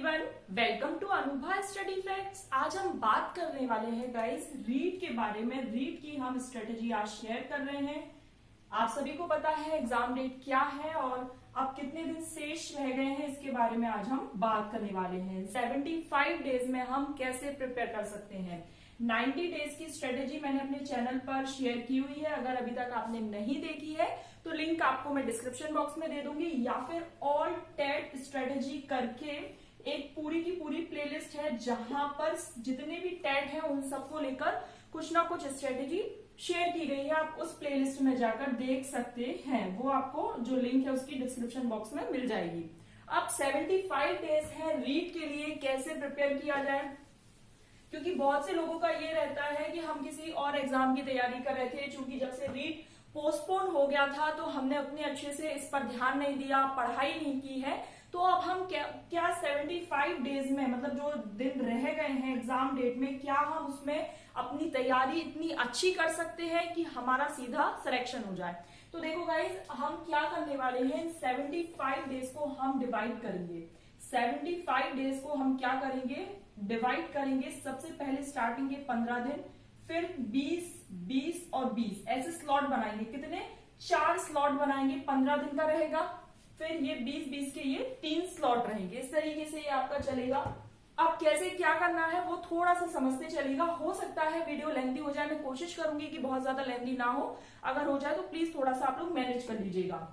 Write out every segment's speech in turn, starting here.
Everyone, welcome to Anubha study facts. आज हम बात करने वाले हैं गाइस रीड के बारे में। रीड की हम स्ट्रेटेजी आज शेयर कर रहे हैं। आप सभी को पता है एग्जाम डेट क्या है और अब कितने दिन शेष रह गए हैं, इसके बारे में आज हम बात करने वाले हैं। 75 डेज में हम कैसे प्रिपेयर कर सकते हैं। 90 डेज की स्ट्रेटेजी मैंने अपने चैनल पर शेयर की हुई है। अगर अभी तक आपने नहीं देखी है तो लिंक आपको मैं डिस्क्रिप्शन बॉक्स में दे दूंगी, या फिर ऑल टेट स्ट्रेटेजी करके एक पूरी की पूरी प्लेलिस्ट है जहां पर जितने भी टेट हैं उन सबको लेकर कुछ ना कुछ स्ट्रेटेजी शेयर की गई है। आप उस प्लेलिस्ट में जाकर देख सकते हैं, वो आपको जो लिंक है उसकी डिस्क्रिप्शन बॉक्स में मिल जाएगी। अब 75 डेज है रीड के लिए, कैसे प्रिपेयर किया जाए, क्योंकि बहुत से लोगों का ये रहता है कि हम किसी और एग्जाम की तैयारी कर रहे थे, चूंकि जब से रीड पोस्टपोन हो गया था तो हमने अपने अच्छे से इस पर ध्यान नहीं दिया, पढ़ाई नहीं की है। तो अब हम क्या 75 डेज में, मतलब जो दिन रह गए हैं एग्जाम डेट में, क्या हम उसमें अपनी तैयारी इतनी अच्छी कर सकते हैं कि हमारा सीधा सिलेक्शन हो जाए। तो देखो गाइज, हम क्या करने वाले हैं, 75 डेज को हम डिवाइड करेंगे। 75 डेज को हम क्या करेंगे, डिवाइड करेंगे। सबसे पहले स्टार्टिंग के 15 दिन, फिर 20, 20 और 20 ऐसे स्लॉट बनाएंगे। कितने? 4 स्लॉट बनाएंगे, 15 दिन का रहेगा। फिर ये 20, 20 के ये 3 स्लॉट रहेंगे। इस तरीके से ये आपका चलेगा। अब कैसे क्या करना है वो थोड़ा सा समझते चलेगा। हो सकता है वीडियो लेंथी हो जाए, मैं कोशिश करूंगी कि बहुत ज्यादा लेंथी ना हो। अगर हो जाए तो प्लीज थोड़ा सा आप लोग मैनेज कर लीजिएगा।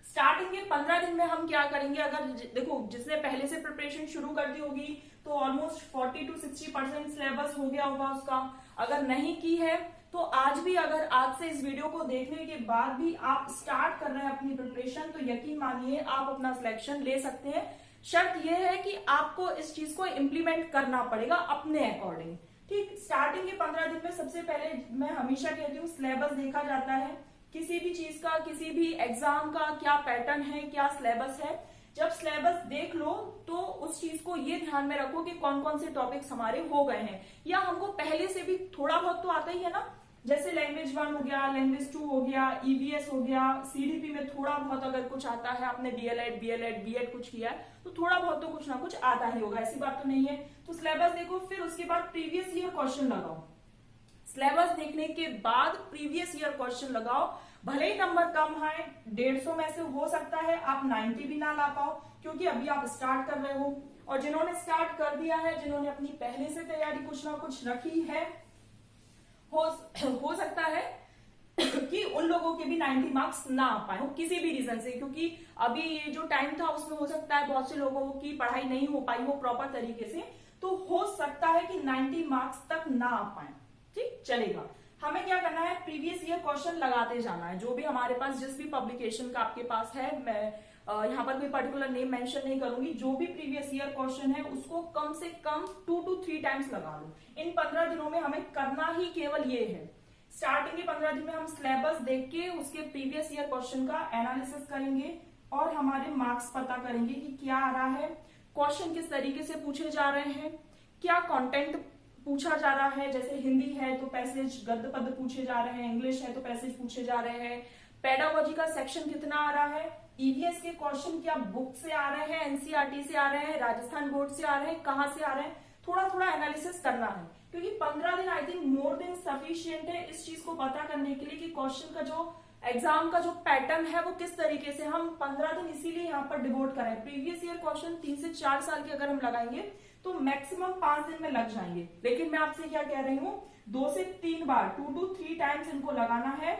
स्टार्टिंग के 15 दिन में हम क्या करेंगे, अगर देखो जिसने पहले से प्रिपरेशन शुरू कर दी होगी तो ऑलमोस्ट 40 to 60% सिलेबस हो गया होगा उसका। अगर नहीं की है तो आज भी, अगर आज से इस वीडियो को देखने के बाद भी आप स्टार्ट कर रहे हैं अपनी प्रिपरेशन, तो यकीन मानिए आप अपना सिलेक्शन ले सकते हैं। शर्त यह है कि आपको इस चीज को इम्प्लीमेंट करना पड़ेगा अपने अकॉर्डिंग। ठीक, स्टार्टिंग के 15 दिन में सबसे पहले मैं हमेशा कहती हूँ सिलेबस देखा जाता है। किसी भी चीज का, किसी भी एग्जाम का क्या पैटर्न है, क्या सिलेबस है। जब सिलेबस देख लो तो उस चीज को ये ध्यान में रखो कि कौन कौन से टॉपिक्स हमारे हो गए हैं, या हमको पहले से भी थोड़ा बहुत तो आता ही है ना। जैसे लैंग्वेज 1 हो गया, लैंग्वेज 2 हो गया, ईवीएस हो गया, सीडीपी में थोड़ा बहुत अगर कुछ आता है, आपने डीएलएड, बीएड कुछ किया है तो थोड़ा बहुत तो कुछ ना कुछ आता ही होगा, ऐसी बात तो नहीं है। तो सिलेबस देखो, फिर उसके बाद प्रीवियस ईयर क्वेश्चन लगाओ। सिलेबस देखने के बाद प्रीवियस ईयर क्वेश्चन लगाओ। भले ही नंबर कम आए, 150 में से हो सकता है आप 90 भी ना ला पाओ, क्योंकि अभी आप स्टार्ट कर रहे हो। और जिन्होंने स्टार्ट कर दिया है, जिन्होंने अपनी पहले से तैयारी कुछ ना कुछ रखी है, हो सकता है कि उन लोगों के भी 90 मार्क्स ना आ पाए हो किसी भी रीजन से, क्योंकि अभी ये जो टाइम था उसमें हो सकता है बहुत से लोगों की पढ़ाई नहीं हो पाई हो प्रॉपर तरीके से, तो हो सकता है कि 90 मार्क्स तक ना आ पाए। ठीक, चलेगा। हमें क्या करना है, प्रीवियस ईयर क्वेश्चन लगाते जाना है। जो भी हमारे पास, जिस भी पब्लिकेशन का आपके पास है, मैं यहाँ पर कोई पर्टिकुलर नेम मेंशन नहीं करूंगी, जो भी प्रीवियस ईयर क्वेश्चन है उसको कम से कम 2 to 3 टाइम्स लगा लो। इन 15 दिनों में हमें करना ही केवल ये है। स्टार्टिंग के 15 दिन में हम सिलेबस देख के उसके प्रीवियस ईयर क्वेश्चन का एनालिसिस करेंगे और हमारे मार्क्स पता करेंगे कि क्या आ रहा है, क्वेश्चन किस तरीके से पूछे जा रहे हैं, क्या कंटेंट पूछा जा रहा है। जैसे हिंदी है तो पैसेज गद्य पद्य पूछे जा रहे हैं, इंग्लिश है तो पैसेज पूछे जा रहे हैं, पेडागोजी का सेक्शन कितना आ रहा है, ईवीएस के क्वेश्चन क्या बुक से आ रहे हैं, एनसीईआरटी से आ रहे हैं, राजस्थान बोर्ड से आ रहे हैं, कहां से आ रहे हैं, थोड़ा थोड़ा एनालिसिस करना है। क्योंकि 15 दिन I think more than sufficient है इस चीज को पता करने के लिए कि क्वेश्चन का जो एग्जाम का जो पैटर्न है वो किस तरीके से। हम 15 दिन इसीलिए यहाँ पर डिवोट करें। प्रीवियस ईयर क्वेश्चन 3 से 4 साल के अगर हम लगाएंगे तो मैक्सिमम 5 दिन में लग जाएंगे। लेकिन मैं आपसे क्या कह रही हूँ, 2 से 3 बार, 2 to 3 टाइम्स इनको लगाना है।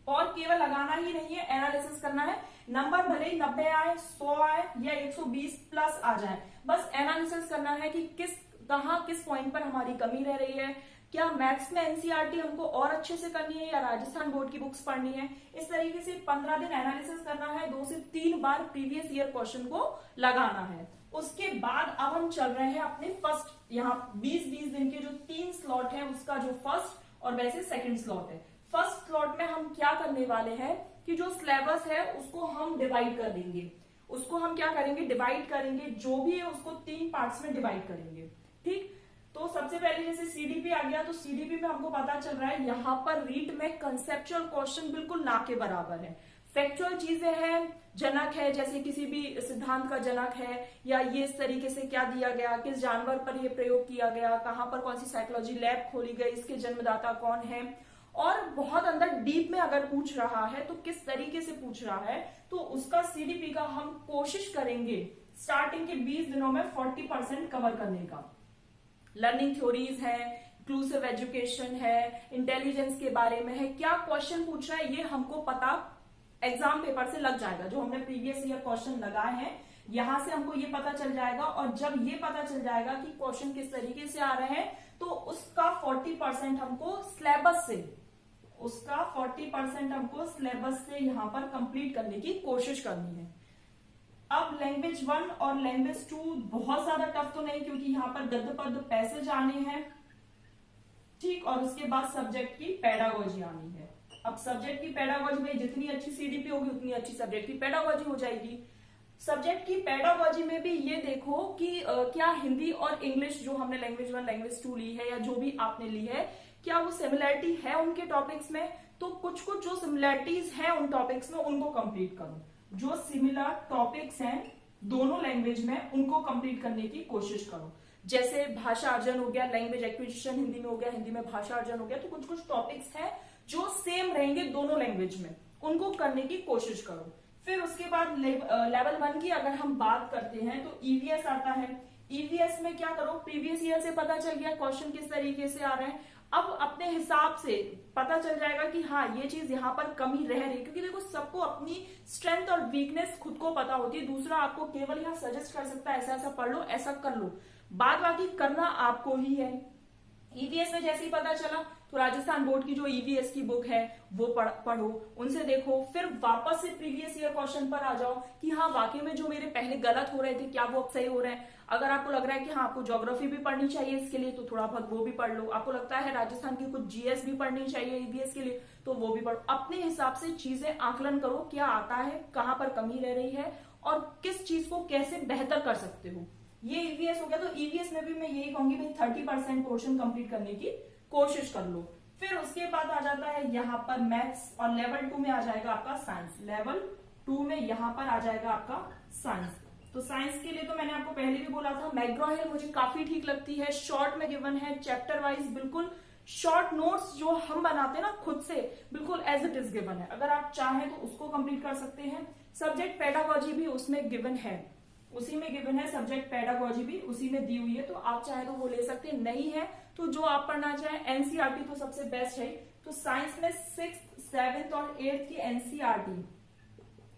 और केवल लगाना ही नहीं है, एनालिसिस करना है। नंबर भले ही 90 आए, 100 आए या 120 प्लस आ जाए, बस एनालिसिस करना है कि किस पॉइंट पर हमारी कमी रह रही है। क्या मैथ्स में एनसीईआरटी हमको और अच्छे से करनी है या राजस्थान बोर्ड की बुक्स पढ़नी है। इस तरीके से 15 दिन एनालिसिस करना है, 2 से 3 बार प्रीवियस ईयर क्वेश्चन को लगाना है। उसके बाद अब हम चल रहे हैं अपने फर्स्ट, यहाँ 20-20 दिन के जो 3 स्लॉट है उसका जो फर्स्ट और वैसे सेकंड स्लॉट है। फर्स्ट स्लॉट में हम क्या करने वाले हैं कि जो सिलेबस है उसको हम डिवाइड कर देंगे। उसको हम क्या करेंगे, डिवाइड करेंगे, जो भी है उसको 3 पार्ट्स में डिवाइड करेंगे। ठीक, तो सबसे पहले जैसे सीडीपी आ गया, तो सीडीपी में हमको पता चल रहा है यहाँ पर रीड में कंसेप्चुअल क्वेश्चन बिल्कुल ना के बराबर है। फैक्चुअल चीजें हैं, जनक है, जैसे किसी भी सिद्धांत का जनक है, या ये इस तरीके से क्या दिया गया, किस जानवर पर ये प्रयोग किया गया, कहां पर कौन सी साइकोलॉजी लैब खोली गई, इसके जन्मदाता कौन है, और बहुत अंदर डीप में अगर पूछ रहा है तो किस तरीके से पूछ रहा है, तो उसका सीडीपी का हम कोशिश करेंगे स्टार्टिंग के 20 दिनों में 40% कवर करने का। लर्निंग थ्योरीज है, इंक्लूसिव एजुकेशन है, इंटेलिजेंस के बारे में है, क्या क्वेश्चन पूछ रहा है ये हमको पता एग्जाम पेपर से लग जाएगा। जो हमने प्रीवियस ईयर क्वेश्चन लगाए हैं यहां से हमको ये पता चल जाएगा, और जब ये पता चल जाएगा कि क्वेश्चन किस तरीके से आ रहे हैं तो उसका 40% हमको सिलेबस से, उसका 40% हमको सिलेबस से यहां पर कंप्लीट करने की कोशिश करनी है। अब लैंग्वेज 1 और लैंग्वेज 2 बहुत ज्यादा टफ तो नहीं, क्योंकि यहां पर गद्य पद्य पैसेज आने हैं, ठीक, और उसके बाद सब्जेक्ट की पेडागोजी आनी है। अब सब्जेक्ट की पेडागोजी में जितनी अच्छी सीडीपी होगी उतनी अच्छी सब्जेक्ट की पेडागोजी हो जाएगी। सब्जेक्ट की पेडागोजी में भी ये देखो कि क्या हिंदी और इंग्लिश जो हमने लैंग्वेज 1 लैंग्वेज 2 ली है या जो भी आपने ली है, क्या वो सिमिलरिटी है उनके टॉपिक्स में, तो कुछ कुछ जो सिमिलरिटीज है उन टॉपिक्स में उनको कंप्लीट करो। जो सिमिलर टॉपिक्स हैं दोनों लैंग्वेज में उनको कंप्लीट करने की कोशिश करो। जैसे भाषा अर्जन हो गया, लैंग्वेज एक्विजिशन हिंदी में हो गया, हिंदी में भाषा अर्जन हो गया, तो कुछ कुछ टॉपिक्स हैं जो सेम रहेंगे दोनों लैंग्वेज में, उनको करने की कोशिश करो। फिर उसके बाद लेवल 1 की अगर हम बात करते हैं तो ईवीएस आता है। ईवीएस में क्या करो, प्रीवियस ईयर से पता चल गया क्वेश्चन किस तरीके से आ रहे हैं, अब अपने हिसाब से पता चल जाएगा कि हाँ ये चीज यहाँ पर कमी रह रही है, क्योंकि देखो सबको अपनी स्ट्रेंथ और वीकनेस खुद को पता होती है। दूसरा आपको केवल यहाँ सजेस्ट कर सकता है ऐसा ऐसा पढ़ लो, ऐसा कर लो, बाद बाकी करना आपको ही है। ईवीएस में जैसे ही पता चला तो राजस्थान बोर्ड की जो ईवीएस की बुक है वो पढ़ो, उनसे देखो, फिर वापस से प्रीवियस ईयर क्वेश्चन पर आ जाओ कि हाँ वाकई में जो मेरे पहले गलत हो रहे थे क्या वो अब सही हो रहे हैं। अगर आपको लग रहा है कि हाँ आपको ज्योग्राफी भी पढ़नी चाहिए इसके लिए तो थोड़ा बहुत वो भी पढ़ लो, आपको लगता है राजस्थान की कुछ जीएस भी पढ़नी चाहिए ईवीएस के लिए तो वो भी पढ़ो। अपने हिसाब से चीजें आकलन करो, क्या आता है, कहाँ पर कमी रह रही है और किस चीज को कैसे बेहतर कर सकते हो। ये ईवीएस हो गया। तो ईवीएस में भी मैं यही कहूंगी भाई 30% पोर्शन कंप्लीट करने की कोशिश कर लो। फिर उसके बाद आ जाता है यहाँ पर मैथ्स, और लेवल 2 में आ जाएगा आपका साइंस। लेवल 2 में यहाँ पर आ जाएगा आपका साइंस। तो साइंस के लिए तो मैंने आपको पहले भी बोला था मैग्रो हिल मुझे काफी ठीक लगती है, शॉर्ट में गिवन है, चैप्टर वाइज बिल्कुल शॉर्ट नोट्स जो हम बनाते हैं ना खुद से बिल्कुल एज इट इज गिवन है, अगर आप चाहें तो उसको कंप्लीट कर सकते हैं। सब्जेक्ट पेडागोजी भी उसमें गिवन है, उसी में गिवन है, सब्जेक्ट पेडागोजी भी उसी में दी हुई है, तो आप चाहे तो वो ले सकते हैं, नहीं है तो जो आप पढ़ना चाहें एनसीईआरटी तो सबसे बेस्ट है। तो साइंस में 6th 7th और 8th की एनसीईआरटी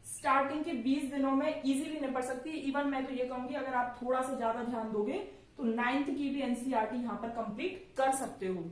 स्टार्टिंग के 20 दिनों में इजीली निपट सकती है। इवन मैं तो ये कहूंगी अगर आप थोड़ा सा ज्यादा ध्यान दोगे तो 9th की भी एनसीईआरटी यहाँ पर कंप्लीट कर सकते हो।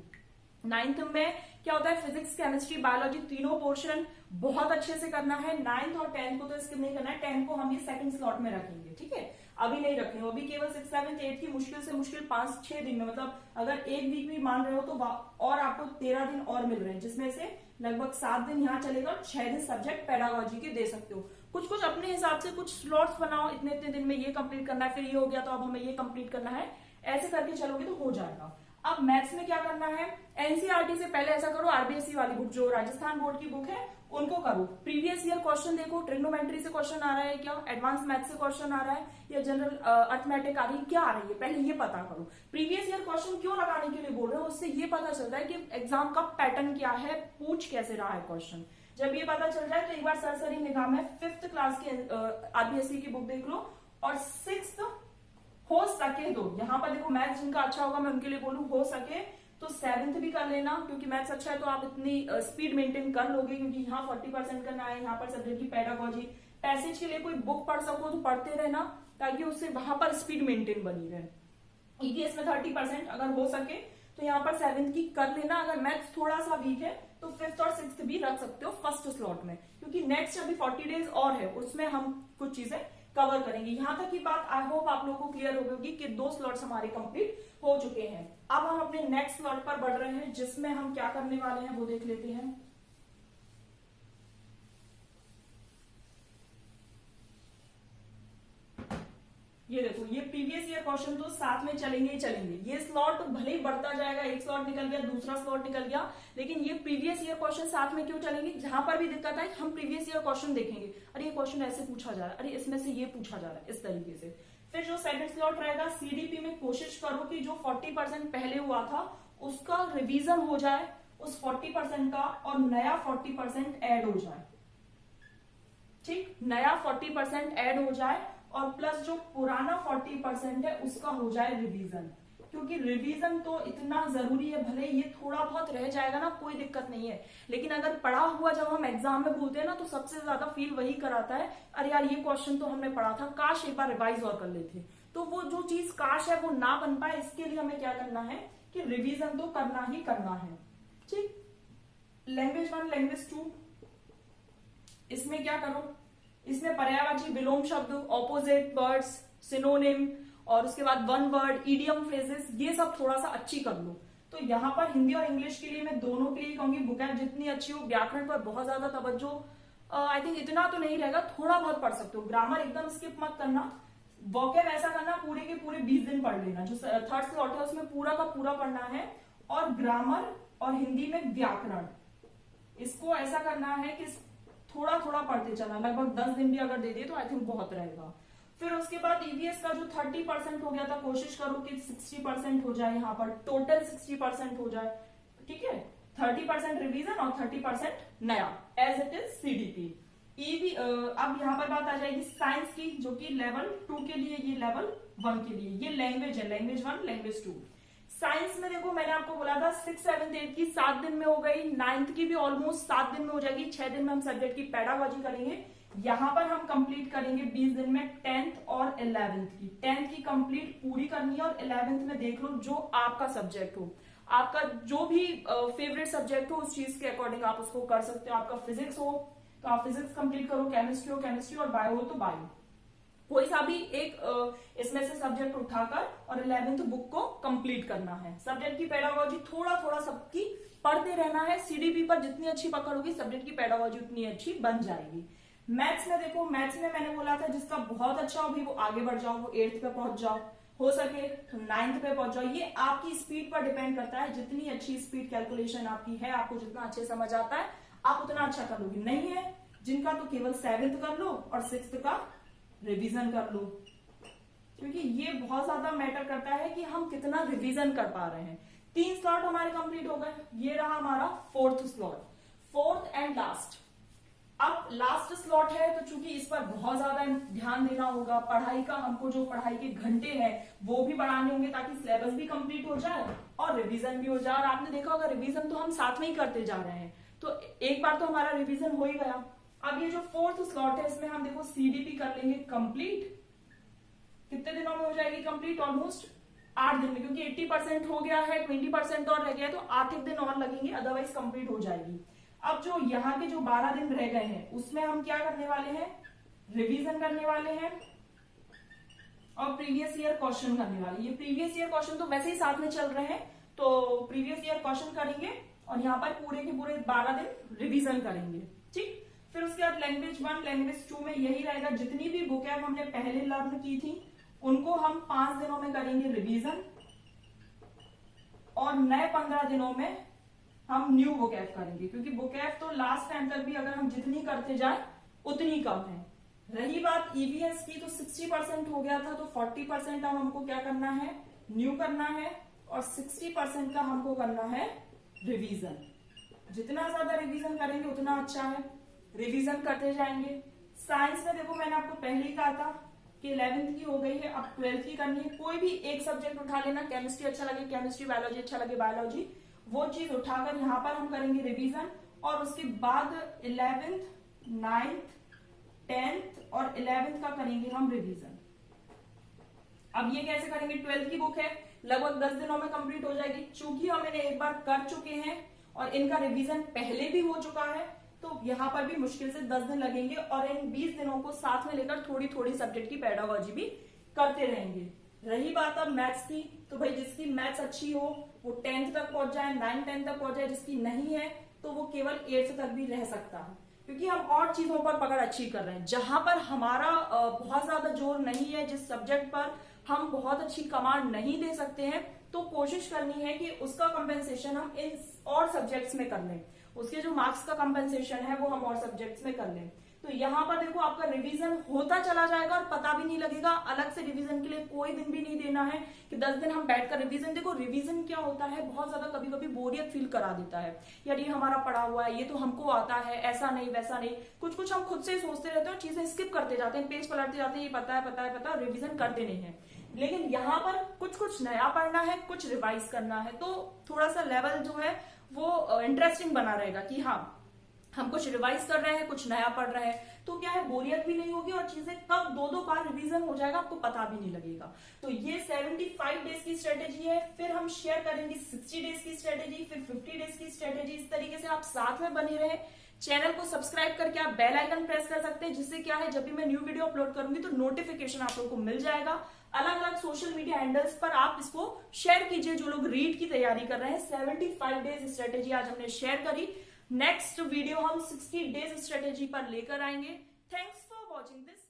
9th में क्या होता है, फिजिक्स केमिस्ट्री बायोलॉजी तीनों पोर्शन बहुत अच्छे से करना है। 9th और 10th को तो स्किप नहीं करना है, 10th को हम ये सेकंड स्लॉट में रखेंगे, ठीक है, अभी नहीं रखेंगे, अभी केवल 6th 7th 8th की मुश्किल से मुश्किल 5-6 दिन में, मतलब अगर एक वीक भी मान रहे हो तो और आपको 13 दिन और मिल रहे हैं, जिसमें से लगभग 7 दिन यहाँ चलेगा और 6 दिन सब्जेक्ट पेडागोजी के दे सकते हो। कुछ कुछ अपने हिसाब से कुछ स्लॉट्स बनाओ, इतने इतने दिन में ये कंप्लीट करना है, फिर ये हो गया तो अब हमें ये कंप्लीट करना है, ऐसे करके चलोगे तो हो जाएगा। अब मैथ्स में क्या करना है, एनसीईआरटी से पहले ऐसा करो, आरबीएसई वाली बुक जो राजस्थान बोर्ड की बुक है उनको करो, प्रीवियस ईयर क्वेश्चन देखो, ट्रिग्नोमेट्री से क्वेश्चन आ रहा है क्या, एडवांस मैथ से क्वेश्चन आ रहा है या जनरल अर्थमेटिक आ रही है, क्या आ रही है, पहले ये पता करो। प्रीवियस ईयर क्वेश्चन क्यों लगाने के लिए बोल रहे हो, उससे ये पता चलता है कि एग्जाम का पैटर्न क्या है, पूछ कैसे रहा है क्वेश्चन। जब ये पता चल जाए तो एक बार सरसरी निगाह में 5th क्लास के आरबीएसई की बुक देख लो, और 6th हो सके तो यहाँ पर देखो मैथ्स जिनका अच्छा होगा मैं उनके लिए बोलूं, हो सके तो 7th भी कर लेना, क्योंकि मैथ्स अच्छा है तो आप इतनी स्पीड मेंटेन कर लोगे, क्योंकि यहाँ 40% करना है, यहाँ पर सब्जेक्ट की पेडागोजी, पैसेज के लिए कोई बुक पढ़ सको तो पढ़ते रहना ताकि उससे वहां पर स्पीड मेंटेन बनी रहे। ईवीएस में 30% अगर हो सके तो यहाँ पर 7th की कर लेना, अगर मैथ्स थोड़ा सा वीक है तो 5th और 6th भी रख सकते हो फर्स्ट स्लॉट में, क्योंकि नेक्स्ट अभी 40 डेज और है, उसमें हम कुछ चीजें कवर करेंगे। यहां तक की बात आई होप आप लोगों को क्लियर हो गई कि 2 स्लॉट्स हमारे कंप्लीट हो चुके हैं। अब हम अपने नेक्स्ट स्लॉट पर बढ़ रहे हैं, जिसमें हम क्या करने वाले हैं वो देख लेते हैं। ये देखो, ये प्रीवियस ईयर क्वेश्चन तो साथ में चलेंगे ही चलेंगे। ये स्लॉट भले ही बढ़ता जाएगा, एक स्लॉट निकल गया, दूसरा स्लॉट निकल गया, लेकिन ये प्रीवियस ईयर क्वेश्चन साथ में क्यों चलेंगे? जहां पर भी दिक्कत है हम प्रीवियस ईयर क्वेश्चन देखेंगे, अरे ये क्वेश्चन ऐसे पूछा जा रहा है, अरे इसमें से ये पूछा जा रहा है, इस तरीके से। फिर जो सेकंड स्लॉट रहेगा सीडीपी में, कोशिश करो कि जो 40% पहले हुआ था उसका रिवीजन हो जाए, उस 40% का, और नया 40% ऐड हो जाए। ठीक, नया 40% ऐड हो जाए और प्लस जो पुराना 40% है उसका हो जाए रिवीजन, क्योंकि रिवीजन तो इतना जरूरी है। भले ये थोड़ा बहुत रह जाएगा ना, कोई दिक्कत नहीं है, लेकिन अगर पढ़ा हुआ जब हम एग्जाम में बोलते हैं ना, तो सबसे ज्यादा फील वही कराता है, अरे यार ये क्वेश्चन तो हमने पढ़ा था, काश एक बार रिवाइज और कर लेते। तो वो जो चीज काश है वो ना बन पाए, इसके लिए हमें क्या करना है कि रिवीजन तो करना ही करना है। ठीक, लैंग्वेज 1 लैंग्वेज 2, इसमें क्या करो, इसमें पर्यायवाची विलोम शब्द, ऑपोजिट वर्ड्स, सिनोनिम, और उसके बाद वन वर्ड, इडियम फ्रेजेस, ये सब थोड़ा सा अच्छी कर लो। तो यहाँ पर हिंदी और इंग्लिश के लिए मैं दोनों के लिए कहूंगी बुकैब जितनी अच्छी हो, व्याकरण पर बहुत ज्यादा तवज्जो, आई थिंक इतना तो नहीं रहेगा, थोड़ा बहुत पढ़ सकते हो। ग्रामर एकदम स्किप मत करना, वोकैब ऐसा करना पूरे के पूरे 20 दिन पढ़ लेना, जो थर्ड स्लॉट है उसमें पूरा का पूरा पढ़ना है, और ग्रामर और हिंदी में व्याकरण, इसको ऐसा करना है कि थोड़ा थोड़ा पढ़ते चलना, लगभग 10 दिन भी अगर दे दिए तो आई थिंक बहुत रहेगा। फिर उसके बाद ईवीएस का जो 30% हो गया था, कोशिश करो कि 60% हो जाए, यहाँ पर टोटल 60% हो जाए। ठीक है, 30% रिवीजन और 30% नया, एज इट इज सीडीपी। अब यहाँ पर बात आ जाएगी साइंस की, जो कि लेवल 2 के लिए, ये लेवल 1 के लिए, ये लैंग्वेज है, लैंग्वेज 1 लैंग्वेज 2। साइंस में देखो मैंने आपको बोला था 6, 7, 8 की 7 दिन में हो गई, 9th की भी ऑलमोस्ट 7 दिन में हो जाएगी, 6 दिन में हम सब्जेक्ट की पेडागोजी करेंगे। यहाँ पर हम कंप्लीट करेंगे 20 दिन में 10th और 11th की। 10th की कंप्लीट पूरी करनी है, और 11th में देख लो जो आपका सब्जेक्ट हो, आपका जो भी फेवरेट सब्जेक्ट हो उस चीज के अकॉर्डिंग आप उसको कर सकते हो। आपका फिजिक्स हो तो आप फिजिक्स कंप्लीट करो, केमिस्ट्री हो केमिस्ट्री, और बायो हो तो बायो, कोई सा भी एक इसमें से सब्जेक्ट उठाकर और 11th बुक को कंप्लीट करना है। सब्जेक्ट की पेडागोजी थोड़ा थोड़ा सबकी पढ़ते रहना है, सीडीपी पर जितनी अच्छी पकड़ होगी सब्जेक्ट की पेडागोजी उतनी अच्छी बन जाएगी। मैथ्स में देखो, मैथ्स में मैंने बोला था जिसका बहुत अच्छा हो भी वो आगे बढ़ जाओ, वो 8th पे पहुंच जाओ, हो सके तो 9th पे पहुंच जाओ। ये आपकी स्पीड पर डिपेंड करता है, जितनी अच्छी स्पीड कैलकुलेशन आपकी है, आपको जितना अच्छे समझ आता है आप उतना अच्छा कर लोगे। नहीं है जिनका तो केवल 7th कर लो और 6th का रिवीजन कर लो, क्योंकि ये बहुत ज्यादा मैटर करता है कि हम कितना रिवीजन कर पा रहे हैं। 3 स्लॉट हमारे कंप्लीट हो गए, ये रहा हमारा 4th slot, 4th and last. अब लास्ट स्लॉट है तो चूंकि इस पर बहुत ज्यादा ध्यान देना होगा, पढ़ाई का हमको जो पढ़ाई के घंटे हैं वो भी बढ़ाने होंगे, ताकि सिलेबस भी कंप्लीट हो जाए और रिवीजन भी हो जाए। और आपने देखा होगा रिवीजन तो हम साथ में ही करते जा रहे हैं, तो एक बार तो हमारा रिवीजन हो ही गया। अब ये जो 4th स्लॉट है इसमें हम देखो सीडीपी कर लेंगे कंप्लीट, कितने दिनों में हो जाएगी कंप्लीट? ऑलमोस्ट 8 दिन में, क्योंकि 80% हो गया है, 20% और रह गया है, तो 8 दिन और लगेंगे, अदरवाइज कंप्लीट हो जाएगी। अब जो यहाँ के जो 12 दिन रह गए हैं उसमें हम क्या करने वाले हैं? रिवीजन करने वाले हैं और प्रीवियस ईयर क्वेश्चन करने वाले। ये प्रीवियस ईयर क्वेश्चन तो वैसे ही साथ में चल रहे हैं, तो प्रीवियस ईयर क्वेश्चन करेंगे और यहाँ पर पूरे के पूरे 12 दिन रिवीजन करेंगे। ठीक, फिर उसके बाद लैंग्वेज 1 लैंग्वेज 2 में यही रहेगा, जितनी भी बुकैब हमने पहले लर्न की थी उनको हम 5 दिनों में करेंगे रिवीजन, और नए 15 दिनों में हम न्यू बुकैब करेंगे, क्योंकि बुकैब तो लास्ट टाइम तक भी अगर हम जितनी करते जाए उतनी कम है। रही बात ईवीएस की, तो 60% हो गया था, तो 40% अब हमको क्या करना है? न्यू करना है, और 60% का हमको करना है रिवीजन। जितना ज्यादा रिवीजन करेंगे उतना अच्छा है, रिवीजन करते जाएंगे। साइंस में देखो मैंने आपको पहले ही कहा था कि 11th की हो गई है, अब 12th की करनी है। कोई भी एक सब्जेक्ट उठा लेना, केमिस्ट्री अच्छा लगे केमिस्ट्री, बायोलॉजी अच्छा लगे बायोलॉजी, वो चीज उठाकर यहाँ पर हम करेंगे रिवीजन, और उसके बाद 11th 9th 10th और 11th का करेंगे हम रिवीजन। अब ये कैसे करेंगे? 12th की बुक है, लगभग 10 दिनों में कंप्लीट हो जाएगी। चूंकि हम इन्हें एक बार कर चुके हैं और इनका रिवीजन पहले भी हो चुका है, तो यहाँ पर भी मुश्किल से 10 दिन लगेंगे, और इन 20 दिनों को साथ में लेकर थोड़ी थोड़ी सब्जेक्ट की पेडागोजी भी करते रहेंगे। रही बात अब मैथ्स की, तो भाई जिसकी मैथ्स अच्छी हो वो 10th तक पहुंच जाए, 9th 10th तक पहुंच जाए, जिसकी नहीं है तो वो केवल 8th तक भी रह सकता है। क्योंकि हम और चीजों पर पकड़ अच्छी कर रहे हैं। जहां पर हमारा बहुत ज्यादा जोर नहीं है, जिस सब्जेक्ट पर हम बहुत अच्छी कमांड नहीं दे सकते हैं, तो कोशिश करनी है कि उसका कंपेंसेशन हम इन और सब्जेक्ट्स में कर लें, उसके जो मार्क्स का कंपेंसेशन है वो हम और सब्जेक्ट्स में कर लें। तो यहाँ पर देखो आपका रिवीजन होता चला जाएगा और पता भी नहीं लगेगा। अलग से रिवीजन के लिए कोई दिन भी नहीं देना है कि 10 दिन हम बैठकर रिवीजन। देखो रिवीजन क्या होता है, बहुत ज्यादा कभी कभी बोरियत फील करा देता है, यार ये हमारा पढ़ा हुआ है, ये तो हमको आता है, ऐसा नहीं वैसा नहीं, कुछ कुछ हम खुद से ही सोचते रहते हैं और चीजें स्किप करते जाते हैं, पेज पलटते जाते हैं, ये पता है पता है पता है, रिविजन करते नहीं है। लेकिन यहाँ पर कुछ कुछ नया पढ़ना है, कुछ रिवाइज करना है, तो थोड़ा सा लेवल जो है वो इंटरेस्टिंग बना रहेगा कि हाँ हम कुछ रिवाइज कर रहे हैं, कुछ नया पढ़ रहे हैं, तो क्या है बोरियत भी नहीं होगी और चीजें कब दो दो बार रिवीजन हो जाएगा आपको पता भी नहीं लगेगा। तो ये 75 डेज की स्ट्रेटेजी है। फिर हम शेयर करेंगे 60 डेज की स्ट्रेटेजी, फिर 50 डेज की स्ट्रेटेजी। इस तरीके से आप साथ में बने रहे। चैनल को सब्सक्राइब करके आप बेल आइकन प्रेस कर सकते हैं, जिससे क्या है जब भी मैं न्यू वीडियो अपलोड करूंगी तो नोटिफिकेशन आप लोगों को मिल जाएगा। अलग अलग सोशल मीडिया हैंडल्स पर आप इसको शेयर कीजिए जो लोग रीड की तैयारी कर रहे हैं। 75 डेज स्ट्रेटेजी आज हमने शेयर करी। नेक्स्ट वीडियो हम 60 डेज स्ट्रेटेजी पर लेकर आएंगे। Thanks for watching this.